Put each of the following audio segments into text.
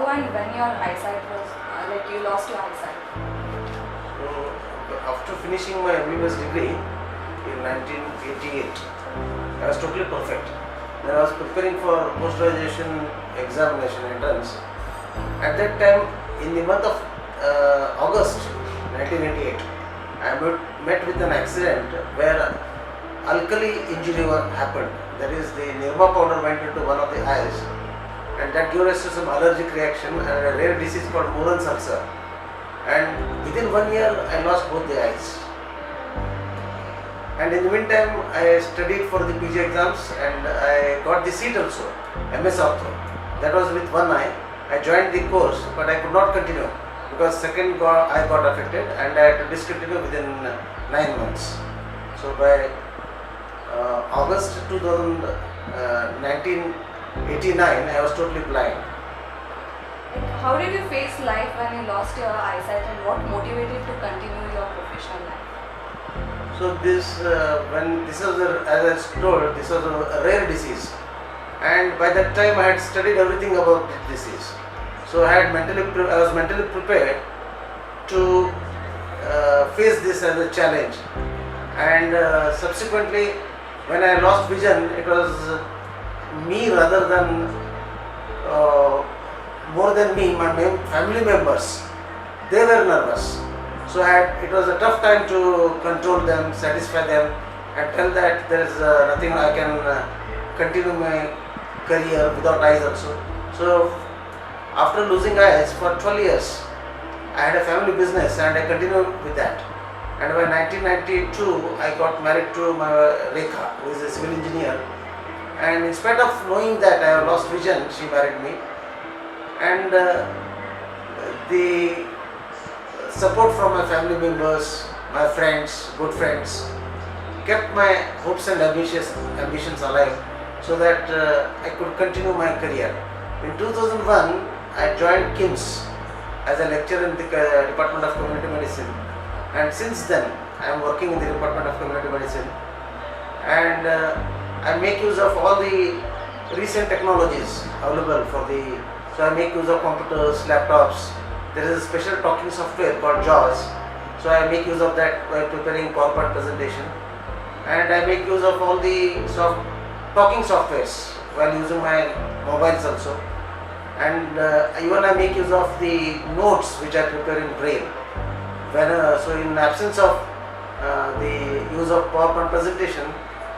how and when your eyesight was, you lost your eyesight? So, after finishing my MBBS degree in 1988, I was totally perfect. Then I was preparing for post-graduation examination entrance. At that time, in the month of August 1988, I met with an accident where alkali injury happened. That is, the Nirma powder went into one of the eyes, and that gave rise to some allergic reaction and a rare disease called Moran's ulcer. And within 1 year, I lost both the eyes. And in the meantime, I studied for the PG exams and I got the seat also, MS Ortho. That was with one eye. I joined the course, but I could not continue because second eye got affected and I had to discontinue within 9 months. So by August 1989, I was totally blind. How did you face life when you lost your eyesight, and what motivated to continue your professional life? So this, as I told, this was a rare disease, and by that time I had studied everything about this disease. So I was mentally prepared to face this as a challenge. And subsequently, when I lost vision, it was me rather than more than me, my family members. They were nervous. So it was a tough time to control them, satisfy them, and tell that there is nothing I can continue my career without eyes also. So after losing eyes for 12 years, I had a family business and I continued with that. And by 1992, I got married to my Rekha, who is a civil engineer. And in spite of knowing that I have lost vision, she married me. And the support from my family members, my friends, good friends, kept my hopes and ambitions alive so that I could continue my career. In 2001, I joined KIMS as a lecturer in the Department of Community Medicine, and since then I am working in the Department of Community Medicine, and I make use of all the recent technologies available so I make use of computers, laptops. There is a special talking software called JAWS, so I make use of that while preparing PowerPoint presentation, and I make use of all the talking softwares while using my mobiles also, and even I make use of the notes which I prepare in Braille. So in absence of the use of PowerPoint presentation,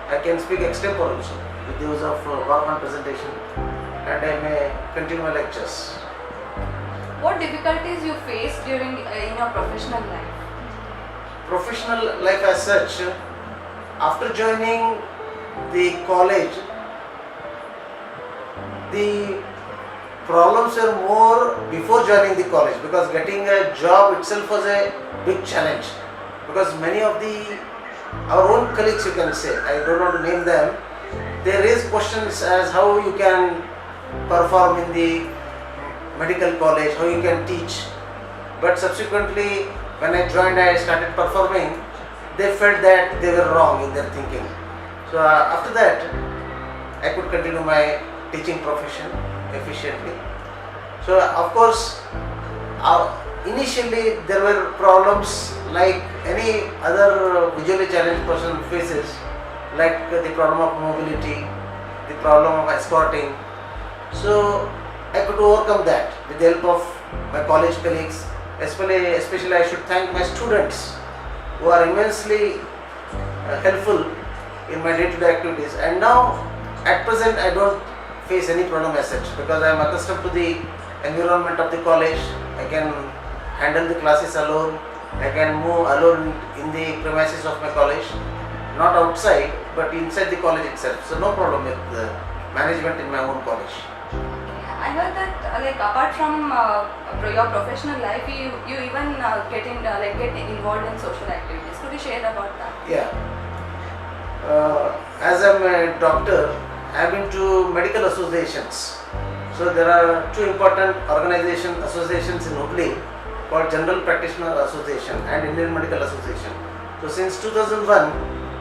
I can speak extempore also with the use of PowerPoint presentation, and I may continue my lectures. What difficulties you faced during in your professional life? Professional life as such, after joining the college, the problems were more before joining the college, because getting a job itself was a big challenge, because many of our own colleagues, you can say, I don't want to name them, they raise questions as how you can perform in the medical college, how you can teach. But subsequently, when I joined, I started performing, they felt that they were wrong in their thinking. So after that, I could continue my teaching profession efficiently. So of course, initially there were problems like any other visually challenged person faces, like the problem of mobility, the problem of escorting. So I could overcome that with the help of my college colleagues. Especially I should thank my students who are immensely helpful in my day-to-day activities. And now at present I don't face any problem as such, because I am accustomed to the environment of the college. I can handle the classes alone, I can move alone in the premises of my college, not outside but inside the college itself. So no problem with the management in my own college. I heard that apart from your professional life, you even get involved in social activities. Could you share about that? Yeah. As I'm a doctor, I'm into medical associations. So there are two important associations in Hubli called General Practitioner Association and Indian Medical Association. So since 2001,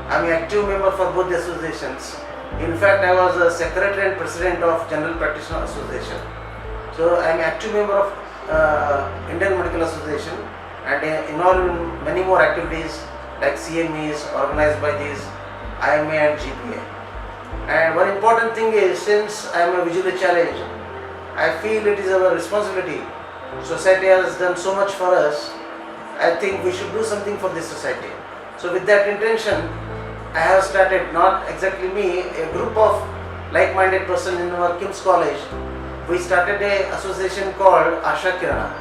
I'm an active member for both the associations. In fact, I was a secretary and president of General Practitioner Association. So I am active member of Indian Medical Association and involved in many more activities like CMEs organized by these IMA and GPA. And one important thing is, since I am a visually challenged, I feel it is our responsibility. Society has done so much for us. I think we should do something for this society. So with that intention, I have started, not exactly me, a group of like-minded person in our KIMS college. We started a association called Asha Kirana.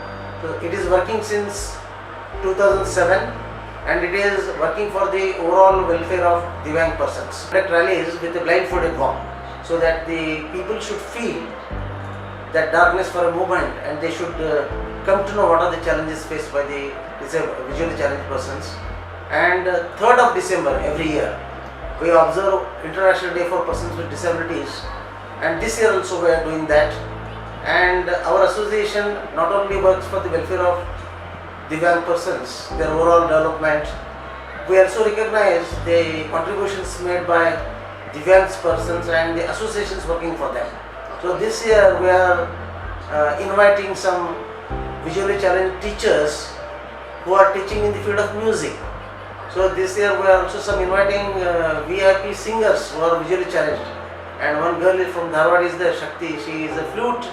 So it is working since 2007 and it is working for the overall welfare of Divyang persons. Conduct rallies with a blindfolded walk so that the people should feel that darkness for a moment and they should come to know what are the challenges faced by the visually challenged persons. And 3rd of December every year we observe International Day for Persons with Disabilities, and this year also we are doing that. And our association not only works for the welfare of Divyang persons, their overall development, we also recognize the contributions made by Divyang persons and the associations working for them. So this year we are inviting some visually challenged teachers who are teaching in the field of music. So this year we are also inviting VIP singers who are visually challenged. And one girl is from Dharwad is there, Shakti. She is a flute.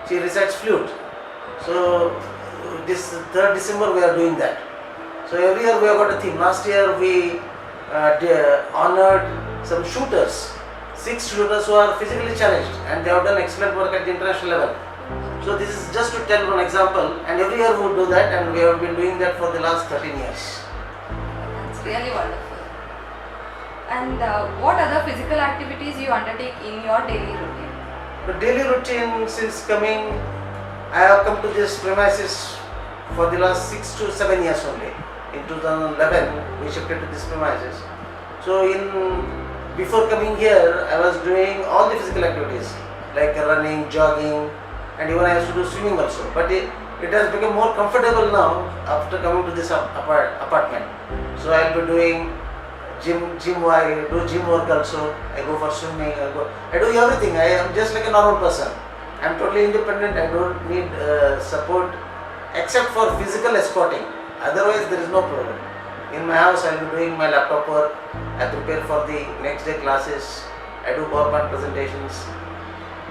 She recites flute. So this 3rd December we are doing that. So every year we have got a theme. Last year we honored some shooters, 6 shooters who are physically challenged, and they have done excellent work at the international level. So this is just to tell one example, and every year we do that, and we have been doing that for the last 13 years. That's really wonderful. And what other physical activities you undertake in your daily routine? The daily routine, since coming, I have come to this premises for the last 6 to 7 years only. In 2011 we shifted to this premises. So before coming here I was doing all the physical activities like running, jogging, and even I used to do swimming also. But it has become more comfortable now after coming to this apartment. So I will be doing I do gym work also. I go for swimming. I do everything. I am just like a normal person. I am totally independent. I don't need support except for physical escorting. Otherwise there is no problem. In my house I will be doing my laptop work. I prepare for the next day classes. I do PowerPoint presentations.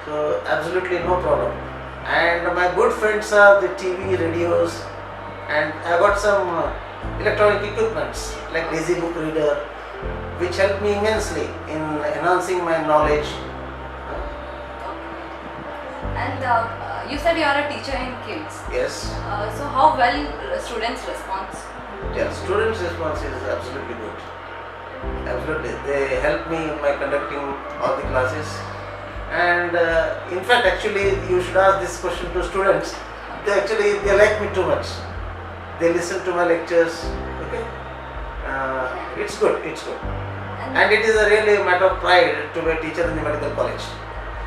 So absolutely no problem. And my good friends are the TV, radios, and I got some electronic equipments like Daisy book reader, which helped me immensely in enhancing my knowledge. And you said you are a teacher in KIMS. Yes. So how well students respond? Yeah, students' response is absolutely good. Absolutely. They help me in my conducting all the classes. And in fact, actually, you should ask this question to students. They like me too much. They listen to my lectures. Okay. It's good. It's good. And it is a really matter of pride to be a teacher in the medical college.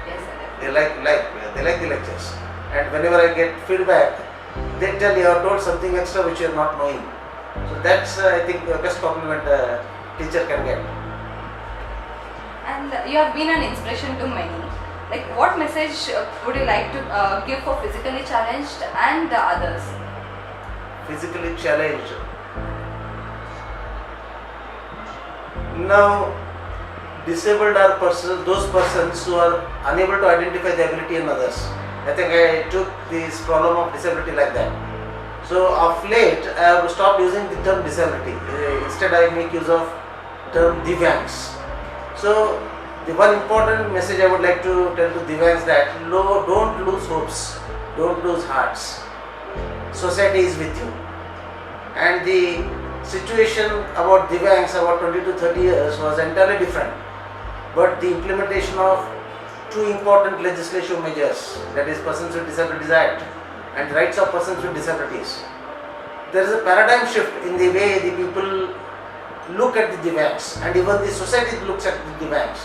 Yes, sir. They like the lectures. And whenever I get feedback, they tell you have told something extra which you are not knowing. So that's I think the best compliment a teacher can get. And you have been an inspiration to many. Like, what message would you like to give for physically challenged and the others? Physically challenged. Now, disabled are those persons who are unable to identify the ability in others. I think I took this problem of disability like that. So of late, I have stopped using the term disability. Instead, I make use of term Divyangs. So the one important message I would like to tell to Divyangs that don't lose hopes, don't lose hearts. Society is with you. And the situation about Divyangs about 20 to 30 years was entirely different. But the implementation of two important legislative measures, that is Persons with Disabilities Act and Rights of Persons with Disabilities. There is a paradigm shift in the way the people look at the Divyangs, and even the society looks at the Divyangs.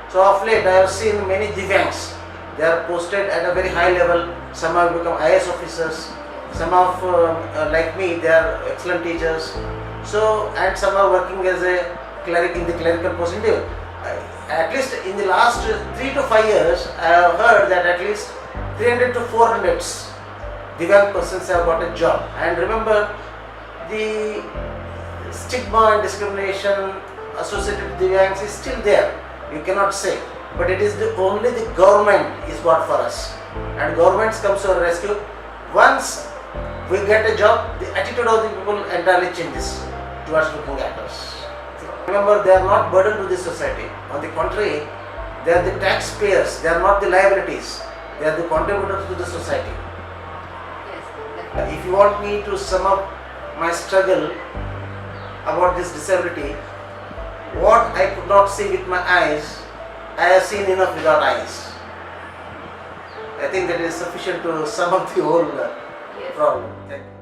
So of late I have seen many Divyangs. They are posted at a very high level. Some have become IAS officers. Some of like me, they are excellent teachers. So, and some are working as a cleric in the clerical post. At least in the last 3 to 5 years, I have heard that at least 300 to 400 Divyang persons have got a job. And remember, the stigma and discrimination associated with Divyangs is still there. You cannot say. But it is only the government is what for us. And governments comes to our rescue. Once we get a job, the attitude of the people entirely changes towards looking at us. Remember, they are not burden to the society. On the contrary, they are the taxpayers. They are not the liabilities. They are the contributors to the society. Yes, definitely. If you want me to sum up my struggle about this disability, what I could not see with my eyes, I have seen enough without eyes. I think that is sufficient to sum up the whole Yes. problem. Thank you.